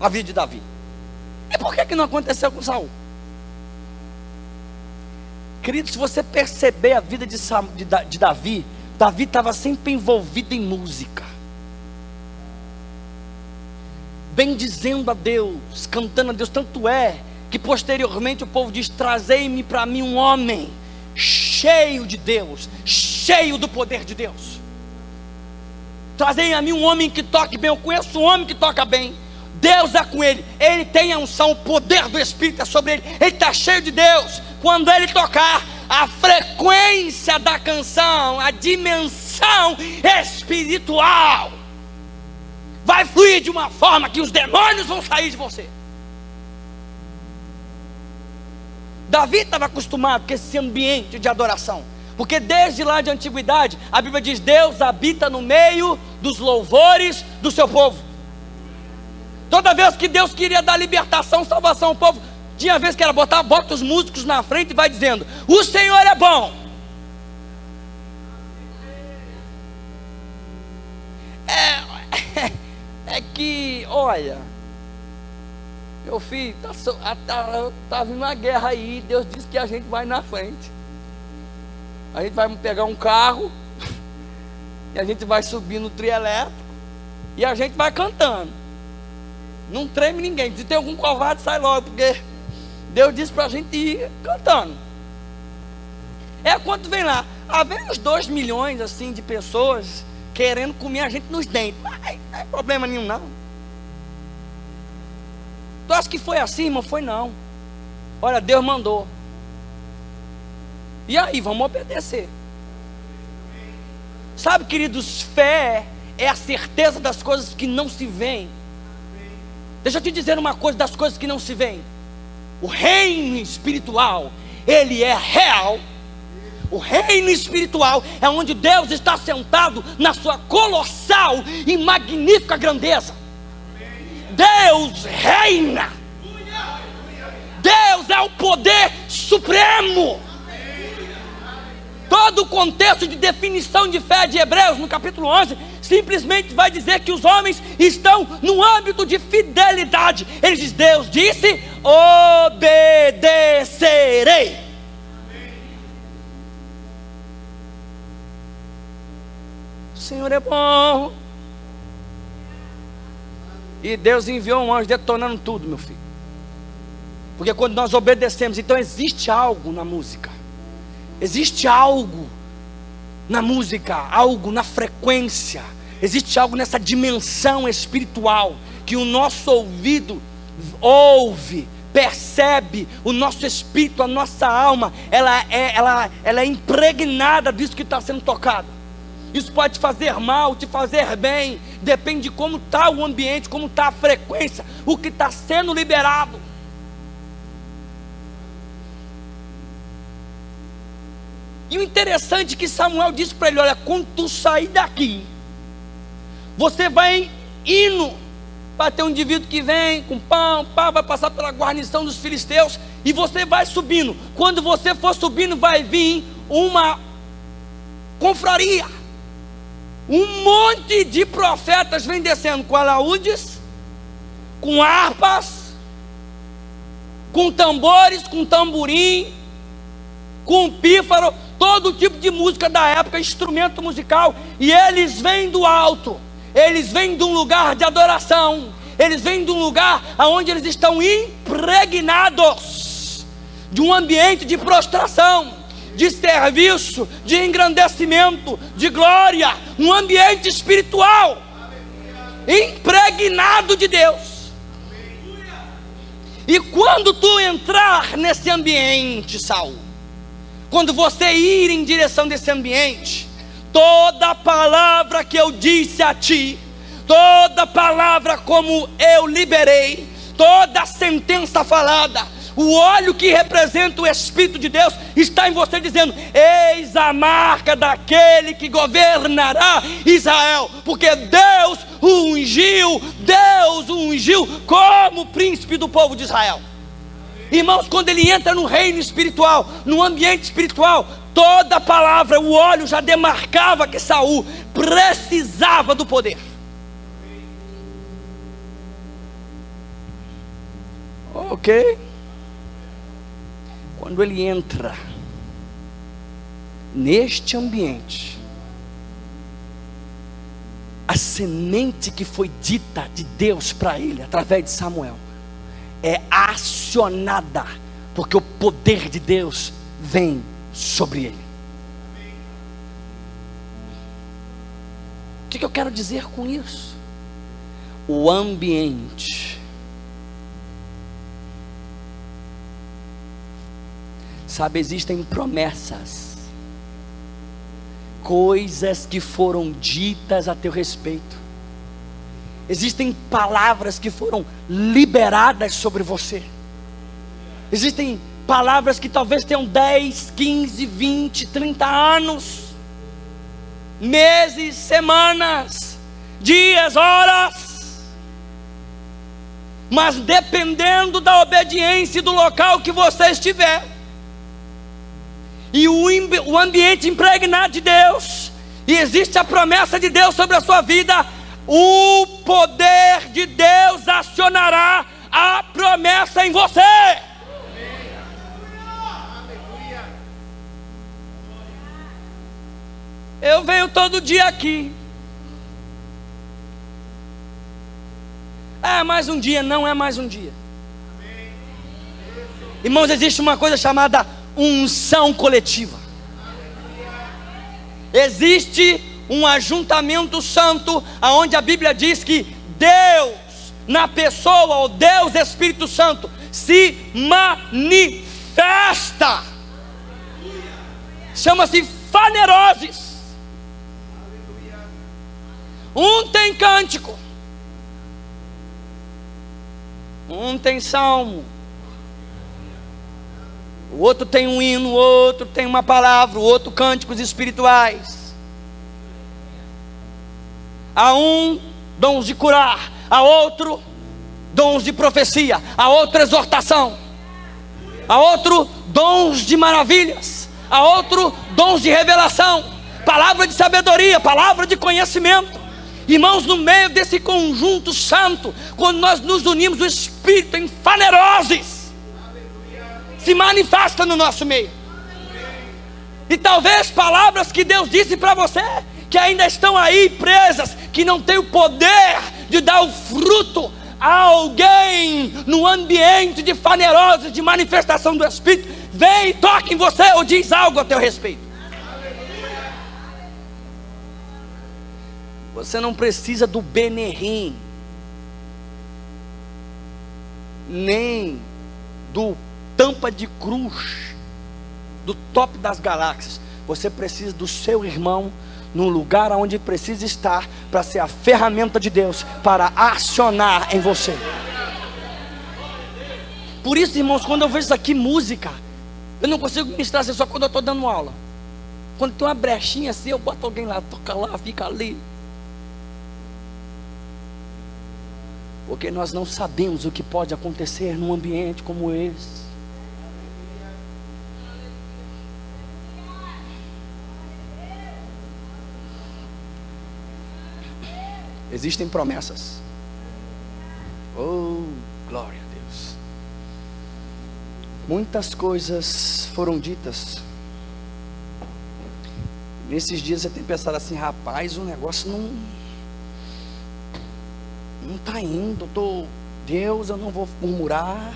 a vida de Davi. E por que não aconteceu com Saul? Querido, se você perceber a vida de Davi, Davi estava sempre envolvido em música, bendizendo a Deus, cantando a Deus. Tanto é que posteriormente o povo diz: trazei-me para mim um homem cheio de Deus, cheio do poder de Deus. Trazei a mim um homem que toque bem. Eu conheço um homem que toca bem, Deus é com ele, ele tem a unção, o poder do Espírito é sobre ele, ele está cheio de Deus. Quando ele tocar, a frequência da canção, a dimensão espiritual vai fluir agir de uma forma que os demônios vão sair de você. Davi estava acostumado com esse ambiente de adoração, porque desde lá de antiguidade, a Bíblia diz: Deus habita no meio dos louvores do seu povo. Toda vez que Deus queria dar libertação, salvação ao povo, tinha vez que era bota os músicos na frente e vai dizendo: o Senhor é bom. É que, olha, meu filho, tá vindo uma guerra aí. Deus disse que a gente vai na frente. A gente vai pegar um carro e a gente vai subir no trio elétrico e a gente vai cantando. Não treme ninguém. Se tem algum covarde, sai logo, porque Deus disse pra gente ir cantando. Quando vem lá, vem uns 2 milhões assim de pessoas querendo comer a gente nos dentes. Não é problema nenhum, não. Tu acha que foi assim, irmão? Foi não. Olha, Deus mandou. E aí, vamos obedecer. Sabe, queridos, fé é a certeza das coisas que não se veem. Deixa eu te dizer uma coisa das coisas que não se veem. O reino espiritual, ele é real. O reino espiritual é onde Deus está sentado na sua colossal e magnífica grandeza. Deus reina. Deus é o poder supremo. Todo o contexto de definição de fé de Hebreus, no capítulo 11, simplesmente vai dizer que os homens estão no âmbito de fidelidade. Ele diz: Deus disse, obedecerei. O Senhor é bom. E Deus enviou um anjo detonando tudo, meu filho. Porque quando nós obedecemos, então existe algo na música. Existe algo na música, algo na frequência. Existe algo nessa dimensão espiritual que o nosso ouvido ouve, percebe, o nosso espírito, a nossa alma, ela é impregnada disso que está sendo tocado. Isso pode te fazer mal, te fazer bem, depende de como está o ambiente, como está a frequência, o que está sendo liberado. E o interessante é que Samuel disse para ele: olha, quando tu sair daqui, você vai indo, vai ter um indivíduo que vem com pão, vai passar pela guarnição dos filisteus, e você vai subindo. Quando você for subindo, vai vir uma confraria. Um monte de profetas vem descendo com alaúdes, com harpas, com tambores, com tamborim, com pífaro, todo tipo de música da época, instrumento musical. E eles vêm do alto, eles vêm de um lugar de adoração, eles vêm de um lugar onde eles estão impregnados de um ambiente de prostração, de serviço, de engrandecimento, de glória, um ambiente espiritual, impregnado de Deus. E quando tu entrar nesse ambiente, Saul, quando você ir em direção desse ambiente, toda palavra que eu disse a ti, toda palavra como eu liberei, toda sentença falada, o óleo que representa o Espírito de Deus está em você, dizendo: eis a marca daquele que governará Israel, porque Deus o ungiu como príncipe do povo de Israel. Irmãos, quando ele entra no reino espiritual, no ambiente espiritual, toda palavra, o óleo já demarcava que Saul precisava do poder. Ok. Quando ele entra neste ambiente, a semente que foi dita de Deus para ele através de Samuel é acionada, porque o poder de Deus vem sobre ele. O que eu quero dizer com isso? O ambiente. Sabe, existem promessas, coisas que foram ditas a teu respeito, Existem palavras que foram liberadas sobre você. Existem palavras que talvez tenham 10, 15, 20, 30 anos, meses, semanas, dias, horas. Mas dependendo da obediência e do local que você estiver, e o ambiente impregnado de Deus, e existe a promessa de Deus sobre a sua vida, o poder de Deus acionará a promessa em você. Eu venho todo dia aqui. É mais um dia, não é mais um dia. Irmãos, existe uma coisa chamada unção coletiva. Existe um ajuntamento santo, onde a Bíblia diz que Deus, na pessoa, o Deus Espírito Santo, se manifesta. Chama-se faneroses. Um tem cântico, um tem salmo, o outro tem um hino, o outro tem uma palavra, o outro cânticos espirituais. A um dons de curar, a outro dons de profecia, a outro exortação, a outro dons de maravilhas, a outro dons de revelação, palavra de sabedoria, palavra de conhecimento. Irmãos, no meio desse conjunto santo, quando nós nos unimos, o Espírito em faneroses se manifesta no nosso meio. E talvez palavras que Deus disse para você, que ainda estão aí presas, que não tem o poder de dar o fruto a alguém no ambiente de faneroses, de manifestação do Espírito, vem e toca em você ou diz algo a teu respeito. Você não precisa do Benerim, nem do tampa de cruz, do top das galáxias. Você precisa do seu irmão no lugar onde precisa estar, para ser a ferramenta de Deus para acionar em você. Por isso, irmãos, quando eu vejo aqui música, eu não consigo ministrar assim só quando eu estou dando aula. Quando tem uma brechinha assim, eu boto alguém lá, toca lá, fica ali. Porque nós não sabemos o que pode acontecer num ambiente como esse. Existem promessas. Oh, glória a Deus. Muitas coisas foram ditas. Nesses dias você tem pensado assim: rapaz, o negócio não está indo. Deus, eu não vou murmurar,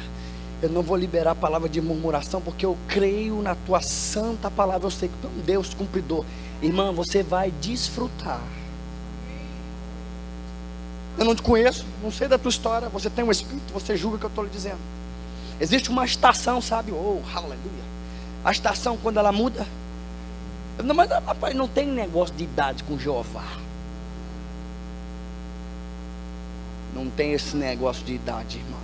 eu não vou liberar a palavra de murmuração, porque eu creio na tua santa palavra. Eu sei que tu é um Deus cumpridor. Irmã, você vai desfrutar. Eu não te conheço, não sei da tua história. Você tem um espírito, você julga o que eu estou lhe dizendo. Existe uma estação, sabe? Oh, aleluia. A estação, quando ela muda. Não, mas rapaz, não tem negócio de idade com Jeová. Não tem esse negócio de idade, irmão.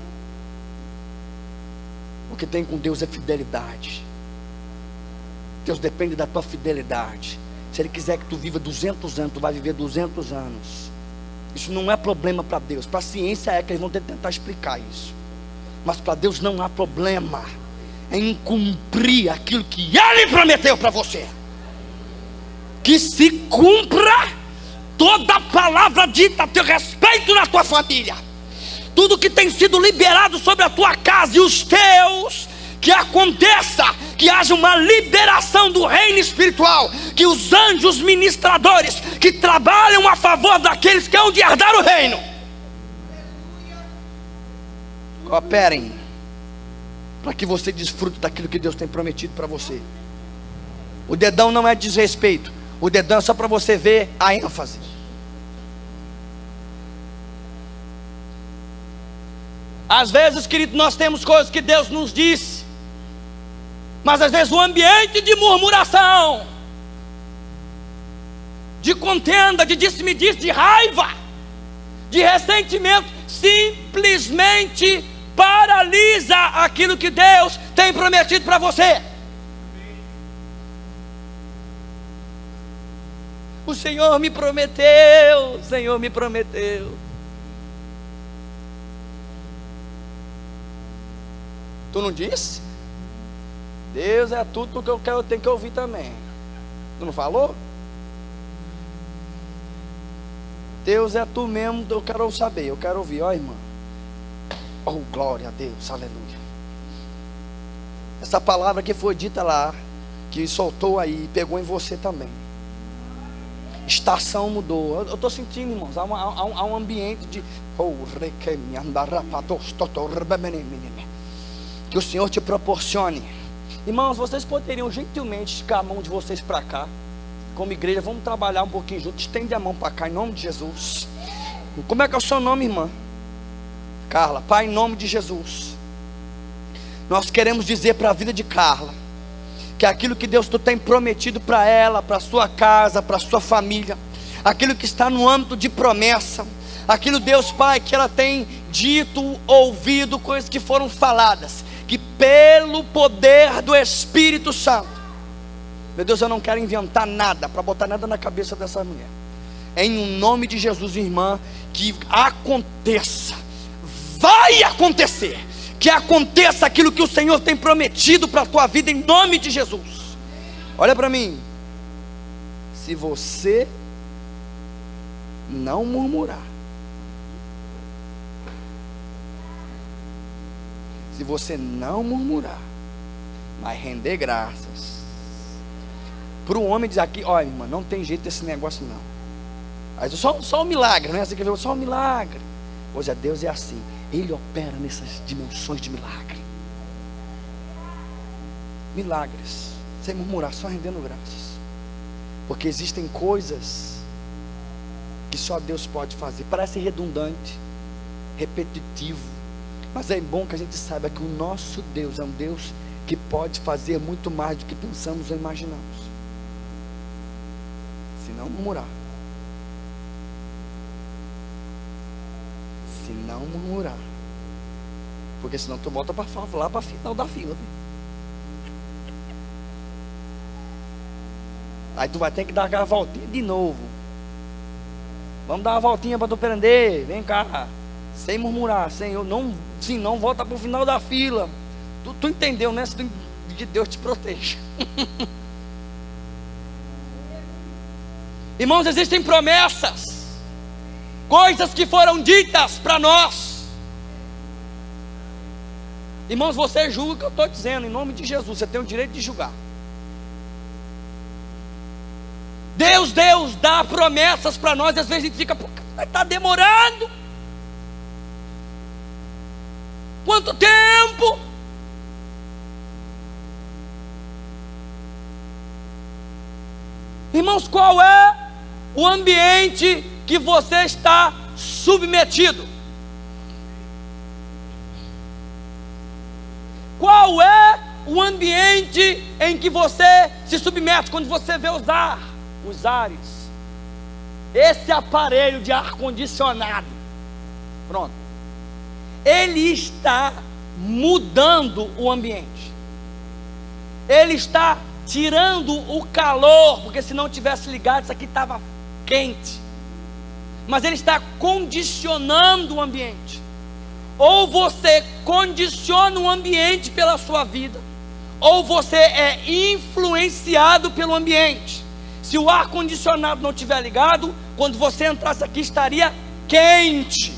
O que tem com Deus é fidelidade. Deus depende da tua fidelidade. Se Ele quiser que tu viva 200 anos, tu vai viver 200 anos. Isso não é problema para Deus. Para a ciência é que eles vão tentar explicar isso. Mas para Deus não há problema em cumprir aquilo que Ele prometeu para você. Que se cumpra toda palavra dita a teu respeito na tua família. Tudo que tem sido liberado sobre a tua casa e os teus, que aconteça, que haja uma liberação do reino espiritual, que os anjos ministradores que trabalham a favor daqueles que hão de herdar o reino cooperem para que você desfrute daquilo que Deus tem prometido para você. O dedão não é desrespeito, o dedão é só para você ver a ênfase. Às vezes, querido, nós temos coisas que Deus nos disse, mas às vezes o ambiente de murmuração, de contenda, de disse-me-disse, de raiva, de ressentimento simplesmente paralisa aquilo que Deus tem prometido para você. O Senhor me prometeu, o Senhor me prometeu. Tu não disse? Deus é tudo que eu quero, eu tenho que ouvir também. Tu não falou? Deus é tu mesmo, eu quero saber, eu quero ouvir, ó irmã. Oh, glória a Deus, aleluia. Essa palavra que foi dita lá, que soltou aí, pegou em você também. Estação mudou. Eu estou sentindo, irmãos, há um ambiente de que o Senhor te proporcione. Irmãos, vocês poderiam gentilmente esticar a mão de vocês para cá. Como igreja, vamos trabalhar um pouquinho juntos. Estende a mão para cá, em nome de Jesus. Como é que é o seu nome, irmã? Carla. Pai, em nome de Jesus, nós queremos dizer para a vida de Carla que aquilo que Deus tu tem prometido para ela, para a sua casa, para a sua família, aquilo que está no âmbito de promessa, aquilo, Deus Pai, que ela tem dito, ouvido, coisas que foram faladas, que pelo poder do Espírito Santo, meu Deus, eu não quero inventar nada, para botar nada na cabeça dessa mulher. Em nome de Jesus, irmã, que aconteça, vai acontecer, que aconteça aquilo que o Senhor tem prometido para a tua vida, em nome de Jesus. Olha para mim, se você não murmurar, se você não murmurar, mas render graças, para o homem dizer aqui, olha irmã, não tem jeito desse negócio não. Aí só um milagre, não é assim que eu só um milagre. Hoje Deus é assim, Ele opera nessas dimensões de milagre. Milagres, sem murmurar, só rendendo graças. Porque existem coisas que só Deus pode fazer. Parece redundante, repetitivo, mas é bom que a gente saiba que o nosso Deus é um Deus que pode fazer muito mais do que pensamos ou imaginamos. Se não murmurar, se não murmurar, porque senão tu volta para lá para final da fila. Aí tu vai ter que dar aquela voltinha de novo. Vamos dar uma voltinha para tu prender. Vem cá, sem murmurar, Senhor, não, se não volta para o final da fila. Tu entendeu, né? Que Deus te proteja. Irmãos, existem promessas, coisas que foram ditas para nós. Irmãos, você julga o que eu estou dizendo, em nome de Jesus, você tem o direito de julgar. Deus dá promessas para nós, e às vezes a gente fica, pô, está demorando. Quanto tempo? Irmãos, qual é o ambiente que você está submetido? Qual é o ambiente em que você se submete? Quando você vê os ares, esse aparelho de ar-condicionado, pronto, ele está mudando o ambiente, ele está tirando o calor, porque se não tivesse ligado, isso aqui estava quente, mas ele está condicionando o ambiente. Ou você condiciona o ambiente pela sua vida, ou você é influenciado pelo ambiente. Se o ar-condicionado não estiver ligado, quando você entrasse aqui estaria quente,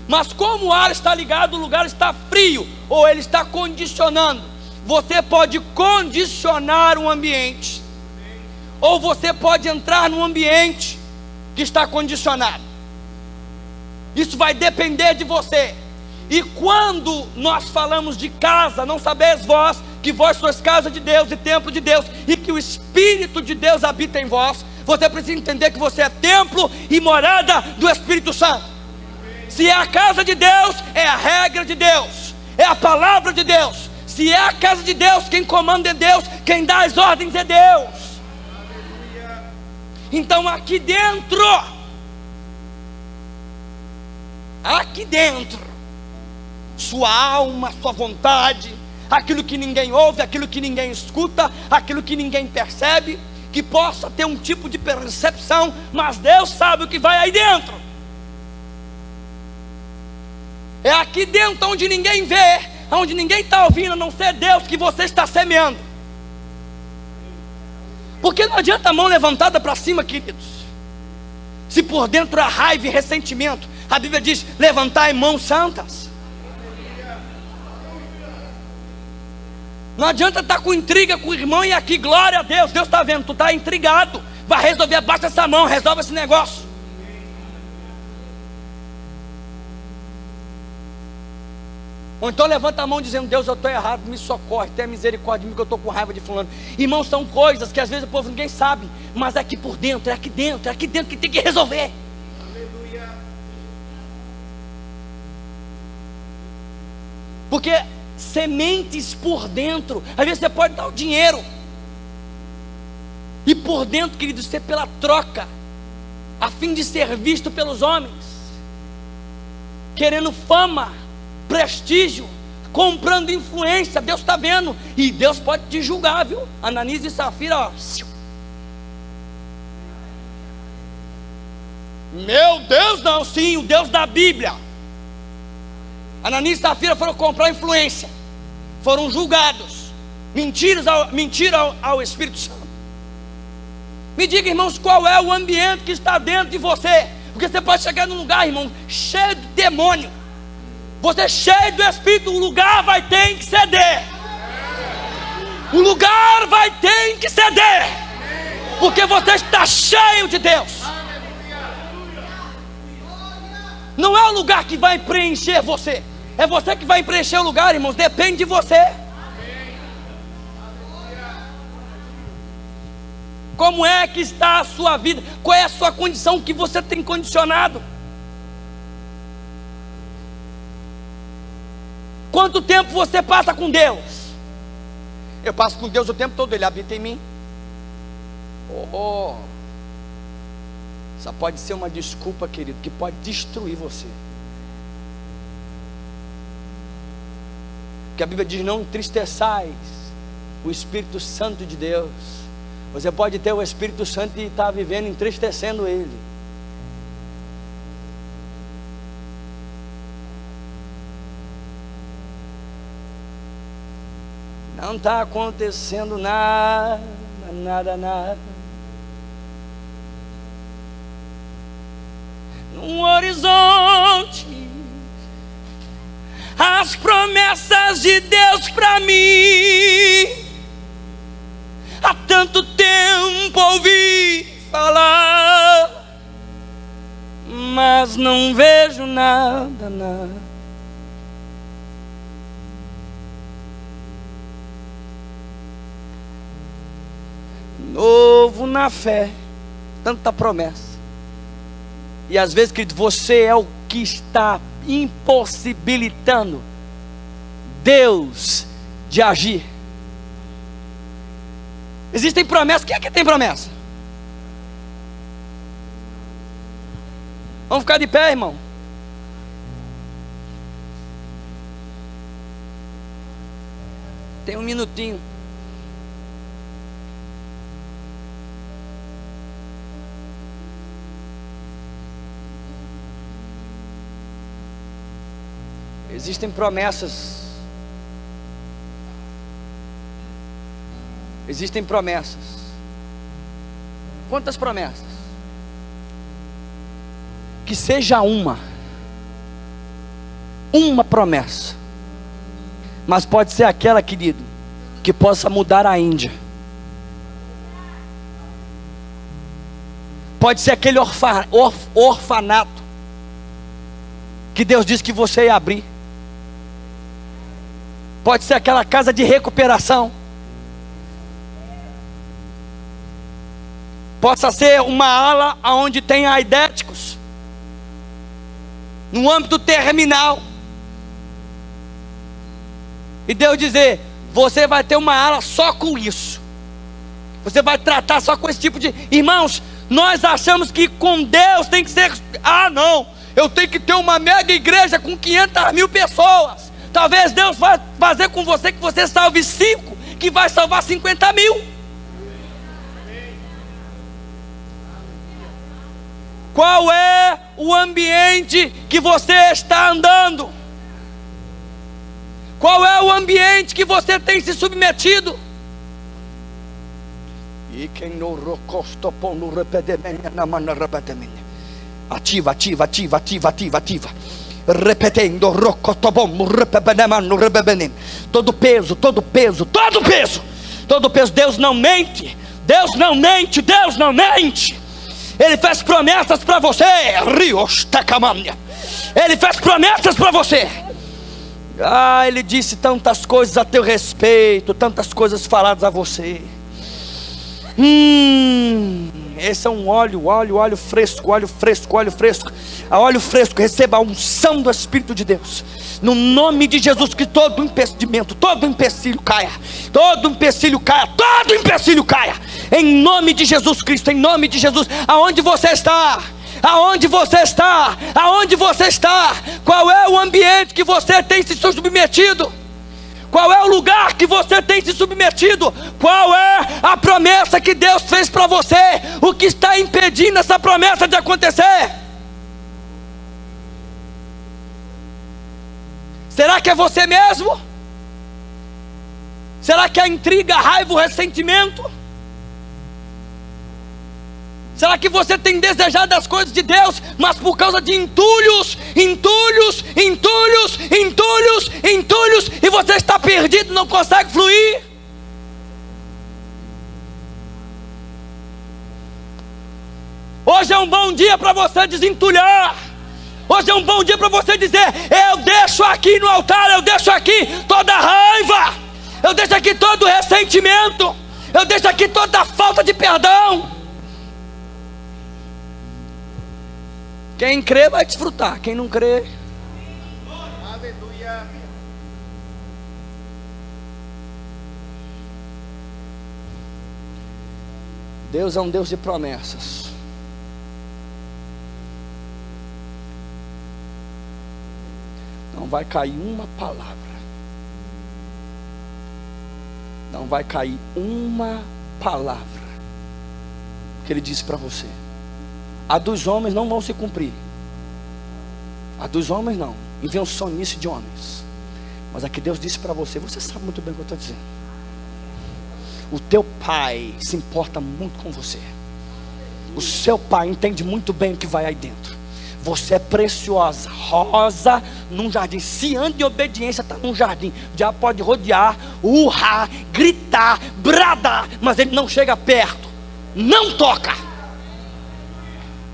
mas como o ar está ligado, o lugar está frio, ou ele está condicionando. Você pode condicionar um ambiente, ou você pode entrar num ambiente que está condicionado. Isso vai depender de você. E quando nós falamos de casa, não sabeis vós que vós sois casa de Deus e templo de Deus, e que o Espírito de Deus habita em vós, você precisa entender que você é templo e morada do Espírito Santo. Se é a casa de Deus, é a regra de Deus, é a palavra de Deus. Se é a casa de Deus, quem comanda é Deus, quem dá as ordens é Deus. Então aqui dentro aqui dentro, sua alma, sua vontade, aquilo que ninguém ouve, aquilo que ninguém escuta, aquilo que ninguém percebe, que possa ter um tipo de percepção, mas Deus sabe o que vai aí dentro. É aqui dentro onde ninguém vê, onde ninguém está ouvindo, a não ser Deus, que você está semeando. Porque não adianta a mão levantada para cima, queridos, se por dentro há raiva e ressentimento. A Bíblia diz: levantai mãos santas. Não adianta estar com intriga com o irmão e aqui, glória a Deus, Deus está vendo, tu está intrigado, vai resolver, abaixa essa mão, resolve esse negócio. Ou então levanta a mão dizendo: Deus, eu estou errado, me socorre, tenha misericórdia de mim, que eu estou com raiva de fulano. Irmãos, são coisas que às vezes o povo ninguém sabe, mas é aqui por dentro, é aqui dentro, é aqui dentro que tem que resolver. Aleluia. Porque sementes por dentro, às vezes você pode dar o dinheiro, e por dentro, querido, ser pela troca, a fim de ser visto pelos homens, querendo fama, prestígio, comprando influência. Deus está vendo, e Deus pode te julgar, viu? Ananias e Safira, ó. Meu Deus, não, sim, o Deus da Bíblia. Ananias e Safira foram comprar influência, foram julgados, mentira ao Espírito Santo. Me diga, irmãos, qual é o ambiente que está dentro de você? Porque você pode chegar num lugar, irmão, cheio de demônio, você é cheio do Espírito, o lugar vai ter que ceder. O lugar vai ter que ceder, porque você está cheio de Deus. Não é o lugar que vai preencher você, é você que vai preencher o lugar, irmãos. Depende de você. Como é que está a sua vida? Qual é a sua condição que você tem condicionado? Quanto tempo você passa com Deus? Eu passo com Deus o tempo todo, Ele habita em mim. Só pode ser uma desculpa, querido, que pode destruir você. Porque a Bíblia diz: não entristeçais o Espírito Santo de Deus. Você pode ter o Espírito Santo e estar vivendo entristecendo Ele. Não está acontecendo nada. No horizonte, as promessas de Deus para mim. Há tanto tempo ouvi falar, mas não vejo nada. Novo na fé, tanta promessa. E às vezes, querido, você é o que está impossibilitando Deus de agir. Existem promessas. Quem é que tem promessa? Vamos ficar de pé, irmão. Tem um minutinho. Existem promessas. Existem promessas. Quantas promessas? Que seja uma promessa, mas pode ser aquela, querido, que possa mudar a Índia. Pode ser aquele orfanato que Deus disse que você ia abrir. Pode ser aquela casa de recuperação. Possa ser uma ala onde tem aidéticos, no âmbito terminal. E Deus dizer: você vai ter uma ala só com isso. Você vai tratar só com esse tipo de... Irmãos, nós achamos que com Deus tem que ser... não, Eu tenho que ter uma mega igreja com 500.000 pessoas. Talvez Deus vai fazer com você que você salve 5, que vai salvar 50.000. Qual é o ambiente que você está andando? Qual é o ambiente que você tem se submetido? Ativa, ativa, ativa, ativa, ativa, ativa. Repetindo, todo peso, todo peso, todo peso, todo peso. Deus não mente, Deus não mente, Deus não mente. Ele fez promessas para você. Ele fez promessas para você. Ele disse tantas coisas a teu respeito, tantas coisas faladas a você. Esse é um óleo fresco, óleo fresco, óleo fresco. A óleo fresco, receba a unção do Espírito de Deus. No nome de Jesus, que todo impedimento, todo empecilho caia. Todo empecilho caia, todo empecilho caia. Em nome de Jesus Cristo, em nome de Jesus. Aonde você está? Aonde você está? Aonde você está? Qual é o ambiente que você tem se submetido? Qual é o lugar que você tem se submetido? Qual é a promessa que Deus fez para você? O que está impedindo essa promessa de acontecer? Será que é você mesmo? Será que é a intriga, a raiva, o ressentimento? Será que você tem desejado as coisas de Deus, mas por causa de entulhos, entulhos, entulhos, entulhos, entulhos, e você está perdido, não consegue fluir? Hoje é um bom dia para você desentulhar. Hoje é um bom dia para você dizer: eu deixo aqui no altar, eu deixo aqui toda a raiva, eu deixo aqui todo o ressentimento, eu deixo aqui toda a falta de perdão. Quem crê vai desfrutar, quem não crê... Aleluia. Deus é um Deus de promessas. Não vai cair uma palavra. Não vai cair uma palavra que Ele disse para você. A dos homens não vão se cumprir. A dos homens não. Invencionice de homens. Mas a que Deus disse para você, você sabe muito bem o que eu estou dizendo. O teu pai se importa muito com você. O seu pai entende muito bem o que vai aí dentro. Você é preciosa, rosa num jardim. Se anda em obediência, está num jardim. O diabo pode rodear, urrar, gritar, bradar, mas ele não chega perto. Não toca.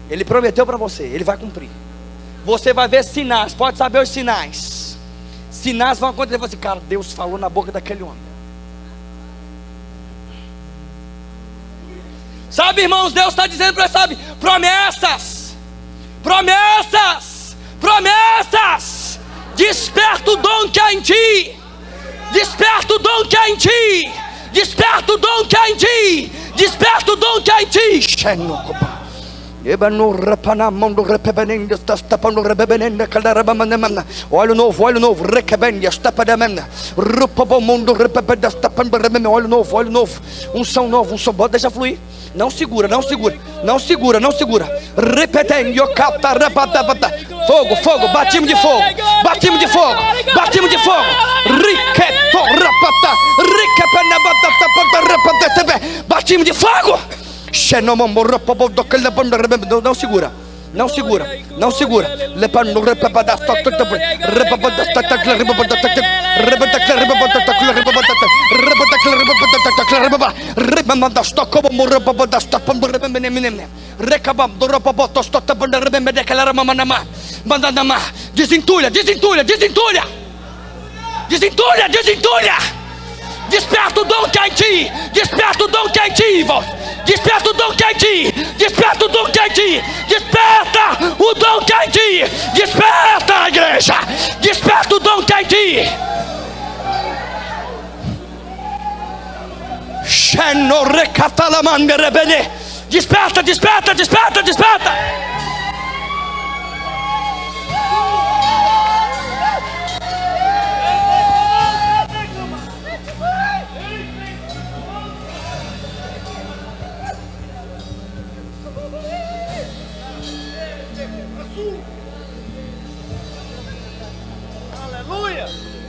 Ele prometeu para você, Ele vai cumprir. Você vai ver sinais, pode saber os sinais. Sinais vão acontecer. Você, cara, Deus falou na boca daquele homem. Sabe, irmãos, Deus está dizendo para você, sabe, promessas, promessas, promessas. Desperta o dom que há em ti. Desperta o dom que há em ti. Desperta o dom que há em ti. Desperta o dom que há em ti. Óleo novo, óleo novo. Óleo novo, óleo novo. Unção novo, unção. Deixa fluir. Não segura, não segura. Não segura, não segura. Fogo, fogo, batimos de fogo. Batimos de fogo. Batimos de fogo. Batimos de fogo. Não segura, não segura, não segura. Desentulha, desentulha, desentulha. Desentulha, desentulha. Desperta o dom que há em ti. Desperta o dom que há em ti, irmão. Desperta o dom que há em ti. Desperta o dom que há em ti. Desperta o dom que há em ti. Desperta, igreja. Desperta o dom que há em ti. Desperta, desperta, desperta, desperta. Aleluia.